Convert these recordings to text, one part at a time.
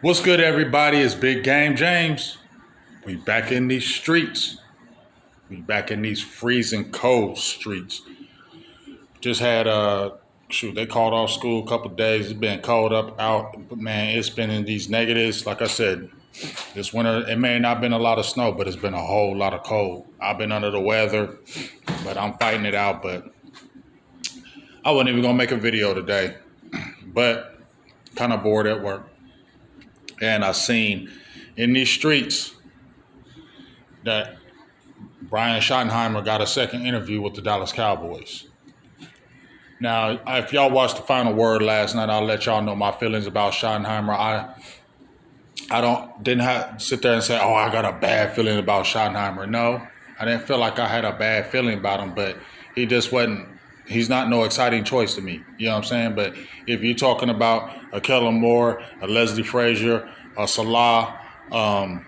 What's good, everybody? It's Big Game James. We back in these streets. We back in these freezing cold streets. Just had they called off school a couple of days. It's been cold up out, but man, it's been in these negatives. Like I said, this winter it may not been a lot of snow, but it's been a whole lot of cold. I've been under the weather, but I'm fighting it out. But I wasn't even gonna make a video today, but kind of bored at work, and I seen in these streets that Brian Schottenheimer got a second interview with the Dallas Cowboys. Now, if y'all watched the final word last night, I'll let y'all know my feelings about Schottenheimer. I didn't sit there and say, oh, I got a bad feeling about Schottenheimer. No, I didn't feel like I had a bad feeling about him, but he just wasn't. He's not no exciting choice to me. You know what I'm saying? But if you're talking about a Kellen Moore, a Leslie Frazier, a Salah, I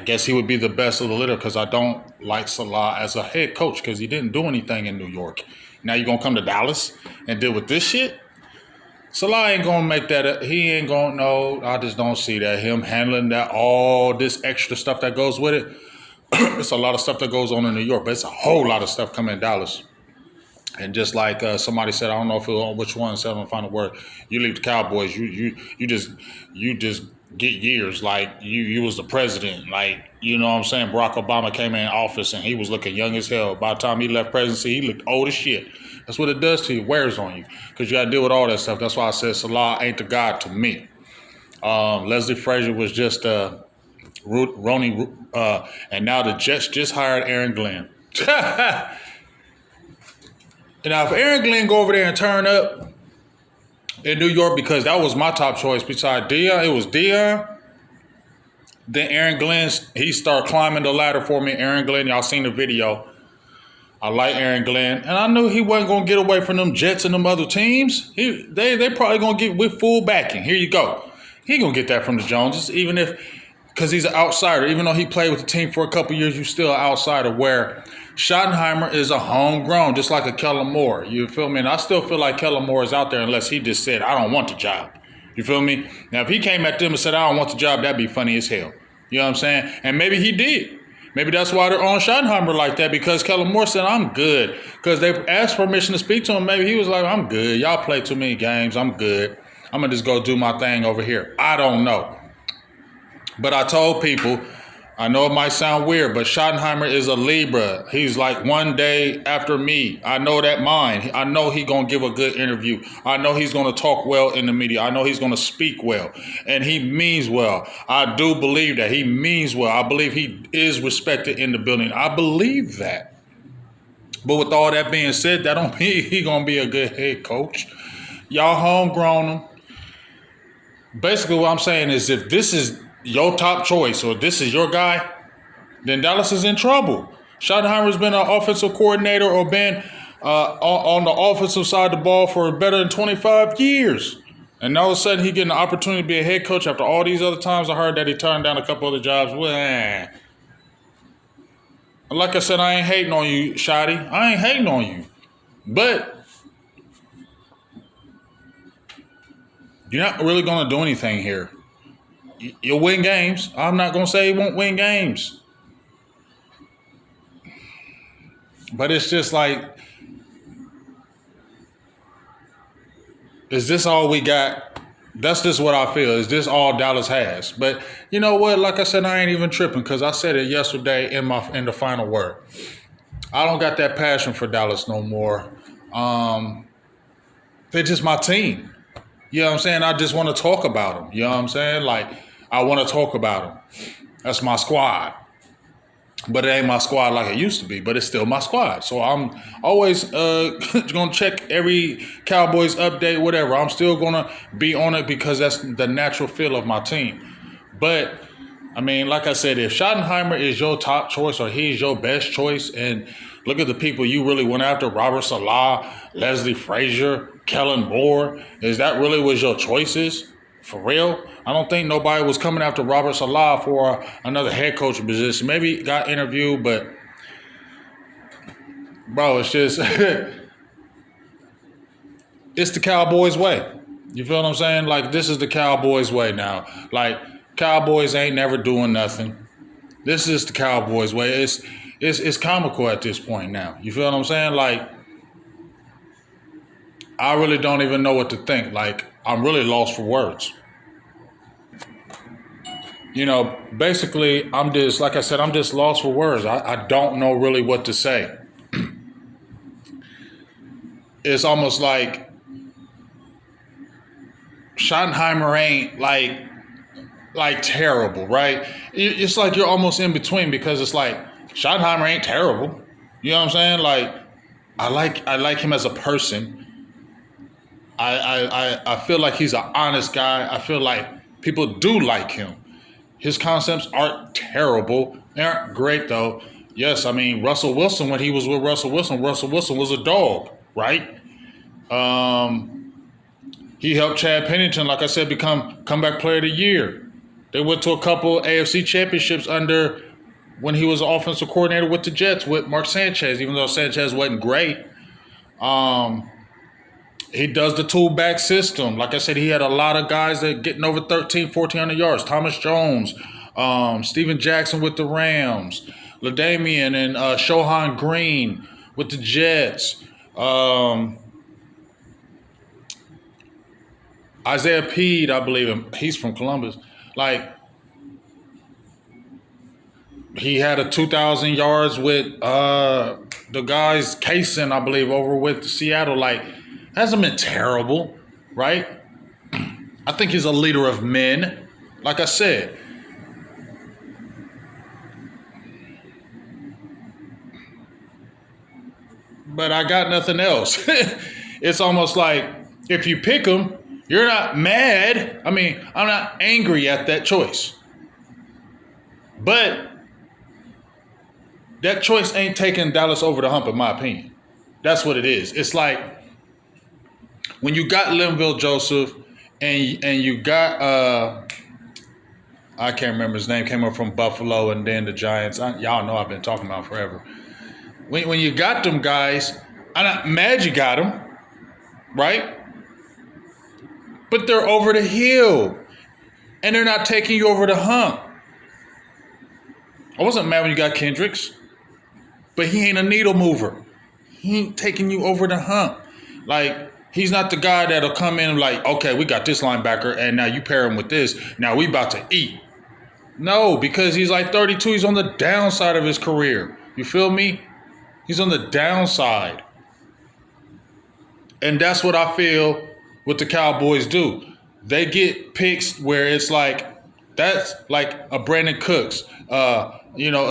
guess he would be the best of the litter because I don't like Salah as a head coach because he didn't do anything in New York. Now you're going to come to Dallas and deal with this shit? Salah ain't going to make that. He ain't going to know. I just don't see that. Him handling that, all this extra stuff that goes with it. It's a lot of stuff that goes on in New York, but it's a whole lot of stuff coming in Dallas. And just like somebody said, I don't know if it was which one said on the final word, you leave the Cowboys, you just get years. Like you was the president. Like, you know what I'm saying? Barack Obama came in office and he was looking young as hell. By the time he left presidency, he looked old as shit. That's what it does to you, wears on you. Because you got to deal with all that stuff. That's why I said Salah ain't the guy to me. Leslie Frazier was just Ronnie, and now the Jets just hired Aaron Glenn. Now, if Aaron Glenn go over there and turn up in New York, because that was my top choice beside Dion, it was Dion. Then Aaron Glenn, he started climbing the ladder for me. Aaron Glenn, y'all seen the video. I like Aaron Glenn, and I knew he wasn't gonna get away from them Jets and them other teams. They probably gonna get with full backing. Here you go. He gonna get that from the Joneses, even if, because he's an outsider. Even though he played with the team for a couple years, you're still an outsider. Where Schottenheimer is a homegrown, just like a Kellen Moore. You feel me? And I still feel like Kellen Moore is out there unless he just said, I don't want the job. You feel me? Now, if he came at them and said, I don't want the job, that'd be funny as hell. You know what I'm saying? And maybe he did. Maybe that's why they're on Schottenheimer like that, because Kellen Moore said, I'm good. Because they asked permission to speak to him. Maybe he was like, I'm good. Y'all play too many games. I'm good. I'm going to just go do my thing over here. I don't know. But I told people, I know it might sound weird, but Schottenheimer is a Libra. He's like one day after me. I know that mind. I know he's going to give a good interview. I know he's going to talk well in the media. I know he's going to speak well. And he means well. I do believe that. He means well. I believe he is respected in the building. I believe that. But with all that being said, that don't mean he's going to be a good head coach. Y'all homegrown him. Basically what I'm saying is, if this is your top choice or this is your guy, then Dallas is in trouble. Schottenheimer's been an offensive coordinator or been on the offensive side of the ball for better than 25 years. And all of a sudden he getting an opportunity to be a head coach after all these other times I heard that he turned down a couple other jobs. Well, like I said, I ain't hating on you, Shotty. I ain't hating on you. But you're not really going to do anything here. You'll win games. I'm not going to say he won't win games. But it's just like, is this all we got? That's just what I feel. Is this all Dallas has? But you know what? Like I said, I ain't even tripping because I said it yesterday in the final word. I don't got that passion for Dallas no more. They're just my team. You know what I'm saying? I just want to talk about them. You know what I'm saying? Like, I want to talk about them. That's my squad. But it ain't my squad like it used to be, but it's still my squad. So I'm always going to check every Cowboys update, whatever. I'm still going to be on it because that's the natural feel of my team. But, I mean, like I said, if Schottenheimer is your top choice or he's your best choice, and look at the people you really went after, Robert Salah, Leslie Frazier, Kellen Moore, is that really was your choices? For real? I don't think nobody was coming after Robert Salah for another head coaching position. Maybe he got interviewed, but bro, it's just it's the Cowboys way. You feel what I'm saying? Like, this is the Cowboys way now. Like, Cowboys ain't never doing nothing. This is the Cowboys way. It's comical at this point now. You feel what I'm saying? Like, I really don't even know what to think. Like, I'm really lost for words. Basically, I'm just, like I said, I'm just lost for words. I don't know really what to say. It's almost like Schottenheimer ain't like terrible, right? It's like you're almost in between because it's like Schottenheimer ain't terrible. You know what I'm saying? Like, I like him as a person. I feel like he's an honest guy. I feel like people do like him. His concepts aren't terrible. They aren't great, though. Yes, I mean, Russell Wilson, when he was with Russell Wilson was a dog, right? He helped Chad Pennington, like I said, become comeback player of the year. They went to a couple AFC championships under when he was offensive coordinator with the Jets with Mark Sanchez, even though Sanchez wasn't great. He does the two-back system. Like I said, he had a lot of guys that getting over 1,400 yards. Thomas Jones, Steven Jackson with the Rams, LaDainian and Shohan Green with the Jets. Isaiah Peed, I believe, he's from Columbus. Like, he had a 2,000 yards with the guys, Kaysen, I believe, over with Seattle. Like, hasn't been terrible, right? I think he's a leader of men, like I said. But I got nothing else. It's almost like if you pick him, you're not mad. I mean, I'm not angry at that choice. But that choice ain't taking Dallas over the hump, in my opinion. That's what it is. It's like when you got Linville Joseph and you got I can't remember his name, came up from Buffalo and then the Giants. Y'all know I've been talking about forever. When you got them guys, I'm not mad you got them, right? But they're over the hill and they're not taking you over the hump. I wasn't mad when you got Kendricks, but he ain't a needle mover. He ain't taking you over the hump. Like, he's not the guy that'll come in like, okay, we got this linebacker, and now you pair him with this. Now we about to eat. No, because he's like 32. He's on the downside of his career. You feel me? He's on the downside. And that's what I feel what the Cowboys do. They get picks where it's like, that's like a Brandon Cooks, a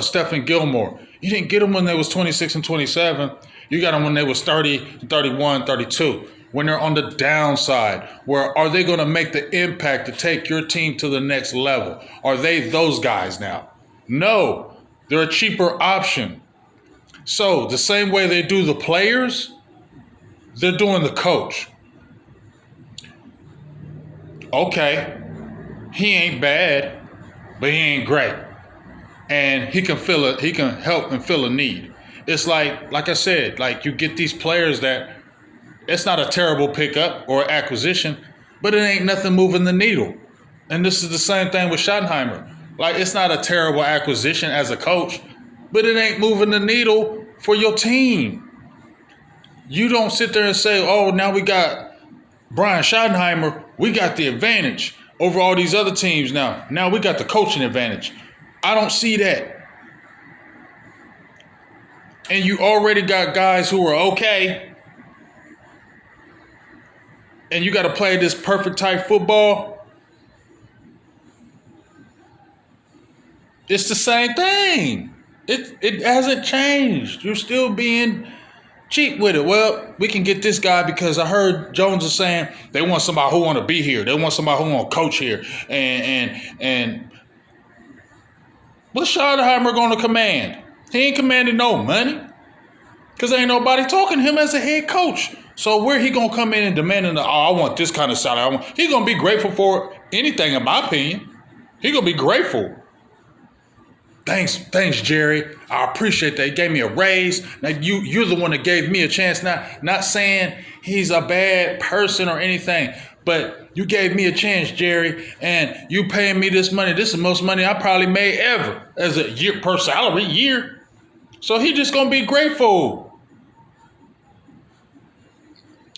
Stephen Gilmore. You didn't get them when they was 26 and 27. You got them when they was 30, 31, 32. When they're on the downside, where are they going to make the impact to take your team to the next level? Are they those guys now? No, they're a cheaper option. So the same way they do the players, they're doing the coach. Okay, he ain't bad, but he ain't great. And he can help and fill a need. It's like I said, like you get these players that it's not a terrible pickup or acquisition, but it ain't nothing moving the needle. And this is the same thing with Schottenheimer. Like, it's not a terrible acquisition as a coach, but it ain't moving the needle for your team. You don't sit there and say, oh, now we got Brian Schottenheimer, we got the advantage over all these other teams now. Now we got the coaching advantage. I don't see that. And you already got guys who are okay. And you got to play this perfect type football. It's the same thing. It hasn't changed. You're still being cheap with it. Well, we can get this guy because I heard Jones is saying they want somebody who want to be here. They want somebody who want to coach here. And what's Schottenheimer going to command? He ain't commanding no money because ain't nobody talking to him as a head coach. So where he going to come in and demanding, I want this kind of salary. He going to be grateful for anything, in my opinion. He going to be grateful. Thanks, Jerry. I appreciate that. He gave me a raise. Now you're the one that gave me a chance. Not saying he's a bad person or anything, But you gave me a chance, Jerry, and you paying me this money. This is the most money I probably made ever as a year per salary year. So he just gonna be grateful.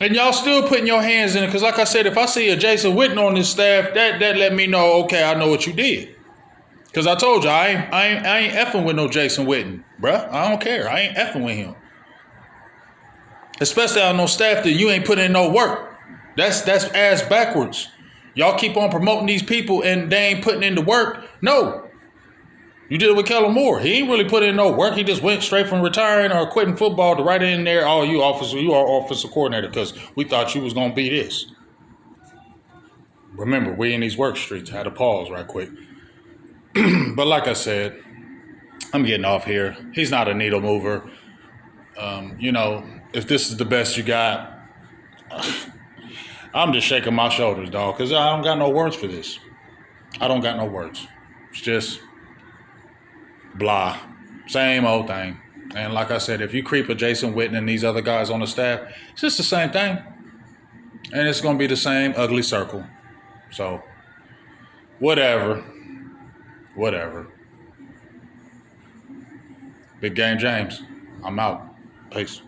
And y'all still putting your hands in it, because like I said, if I see a Jason Witten on this staff, that let me know, okay, I know what you did. Because I told you, I ain't effing with no Jason Witten, bruh. I don't care. I ain't effing with him. Especially on no staff that you ain't putting in no work. That's ass backwards. Y'all keep on promoting these people and they ain't putting in the work. No. You did it with Kellen Moore. He ain't really put in no work. He just went straight from retiring or quitting football to right in there. Oh, you are offensive coordinator because we thought you was gonna be this. Remember, we in these work streets. I had to pause right quick. But like I said, I'm getting off here. He's not a needle mover. If this is the best you got, I'm just shaking my shoulders, dog, because I don't got no words for this. I don't got no words. It's just blah. Same old thing. And like I said, if you creep a Jason Witten and these other guys on the staff, it's just the same thing. And it's going to be the same ugly circle. So, whatever. Big Game James. I'm out. Peace.